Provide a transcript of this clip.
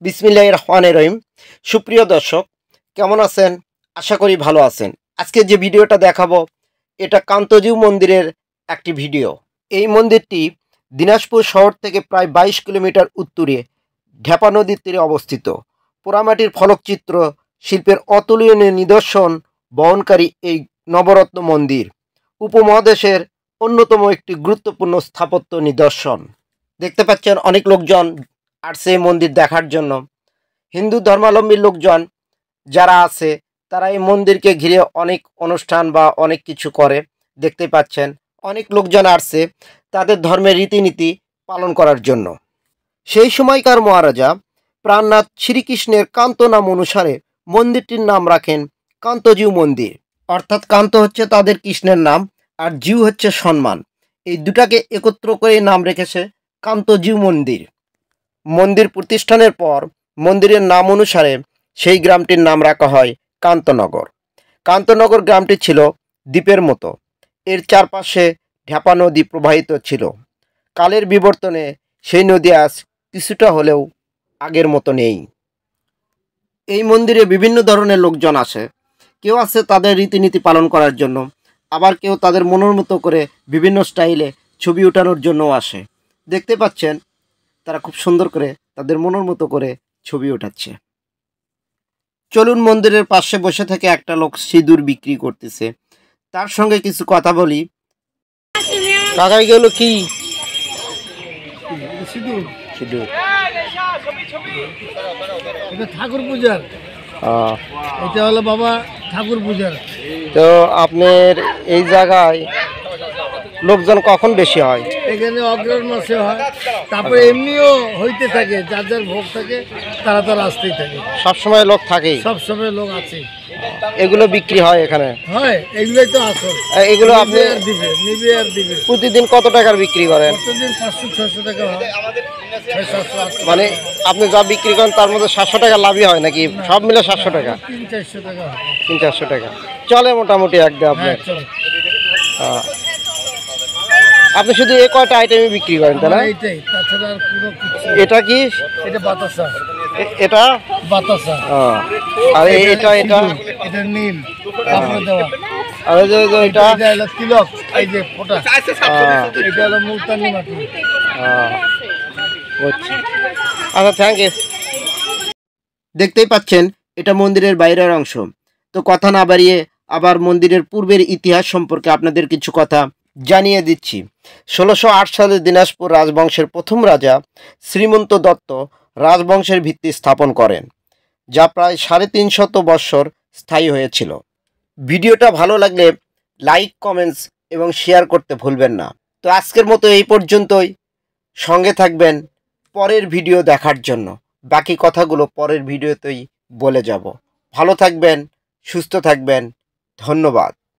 বিসমিল্লাহির রহমানির রহিম। সুপ্রিয় দর্শক, কেমন আছেন? আশা করি ভালো আছেন। আজকে যে ভিডিওটা দেখাবো এটা কান্তজিউ মন্দিরের একটি ভিডিও। এই মন্দিরটি দিনাজপুর শহর থেকে প্রায় 22 কিলোমিটার উত্তরে ঢেপা নদীর তীরে অবস্থিত। পোড়ামাটির ফলকচিত্র শিল্পের অতুলনীয় নিদর্শন বহনকারী এই নবরত্ন মন্দির উপমহাদেশের অন্যতম একটি গুরুত্বপূর্ণ স্থাপত্য নিদর্শন। দেখতে পাচ্ছেন অনেক লোকজন আসছে এই মন্দির দেখার জন্য। হিন্দু ধর্মাবলম্বী লোকজন যারা আছে তারা এই মন্দিরকে ঘিরে অনেক অনুষ্ঠান বা অনেক কিছু করে। দেখতে পাচ্ছেন অনেক লোকজন আসছে তাদের ধর্মের রীতিনীতি পালন করার জন্য। সেই সময়কার মহারাজা প্রাণনাথ শ্রীকৃষ্ণের কান্ত নাম অনুসারে মন্দিরটির নাম রাখেন কান্তজিউ মন্দির। অর্থাৎ কান্ত হচ্ছে তাদের কৃষ্ণের নাম আর জিউ হচ্ছে সম্মান, এই দুটাকে একত্র করে নাম রেখেছে কান্তজিউ মন্দির। মন্দির প্রতিষ্ঠানের পর মন্দিরের নাম অনুসারে সেই গ্রামটির নাম রাখা হয় কান্তনগর। কান্তনগর গ্রামটি ছিল দ্বীপের মতো, এর চারপাশে ঢেপা নদী প্রবাহিত ছিল। কালের বিবর্তনে সেই নদী আজ কিছুটা হলেও আগের মতো নেই। এই মন্দিরে বিভিন্ন ধরনের লোকজন আসে, কেউ আছে তাদের রীতিনীতি পালন করার জন্য, আবার কেউ তাদের মনের মতো করে বিভিন্ন স্টাইলে ছবি ওঠানোর জন্যও আসে। দেখতে পাচ্ছেন তারা খুব সুন্দর করে তাদের মনের মতো করে ছবি ওঠাচ্ছে। চলুন মন্দিরের পাশে বসে থেকে একটা লোক সিঁদুর বিক্রি করতেছে, তার সঙ্গে কিছু কথা বলি। কাকা গেল কি সিঁদুর? এটা ঠাকুর পূজার, এটা হলো বাবা ঠাকুর পূজার। তো আপনার এই জায়গায় লোকজন কখন বেশি হয়? এখানে অগ্রহণ মাসে হয়, তারপরে এমনিও হইতে থাকে, যার যার ভোগ থাকে তারা তারা আসতেই থাকে। সবসময় লোক থাকেই? সবসময় লোক আছে। এগুলো বিক্রি হয় এখানে? হয়, এগুলোই তো আসল। এগুলো আপনি আর দিবে, নিবে আর দিবে। প্রতিদিন কত টাকার বিক্রি করেন? প্রতিদিন 500-600 টাকা হয়। 600-800 মানে আপনি যা বিক্রি করেন তার মধ্যে 700 টাকা লাভই হয় নাকি? সব মিলে 700 টাকা? 300-400 টাকা হয়। 300-400 টাকা চলে মোটামুটি একদম আপনার। আপনি শুধু এই কয়টা আইটেমই বিক্রি করেন তাই না? এইটাই, তাছাড়া আর কোনো কিছু। এটা কি? এটা বাতাসা। এটা বাতাসা। আর এটা এটা নীল কাপড় দেওয়া। আর এই যে এটা হলো তিলক, এই যে ফোঁটা, এটা হলো মুলতানি মাটি। আচ্ছা, থ্যাংক ইউ। দেখতেই পাচ্ছেন এটা মন্দিরের বাইরের অংশ। তো কথা না বাড়িয়ে আবার মন্দিরের পূর্বের ইতিহাস সম্পর্কে আপনাদের কিছু কথা জানিয়ে দিচ্ছি। 1608 সালে দিনাজপুর রাজবংশের প্রথম রাজা শ্রীমন্ত দত্ত রাজবংশের ভিত্তি স্থাপন করেন, যা প্রায় 350 বৎসর স্থায়ী হয়েছিল। ভিডিওটা ভালো লাগলে লাইক, কমেন্টস এবং শেয়ার করতে ভুলবেন না। তো আজকের মতো এই পর্যন্তই। সঙ্গে থাকবেন পরের ভিডিও দেখার জন্য। বাকি কথাগুলো পরের ভিডিওতেই বলে যাব। ভালো থাকবেন, সুস্থ থাকবেন। ধন্যবাদ।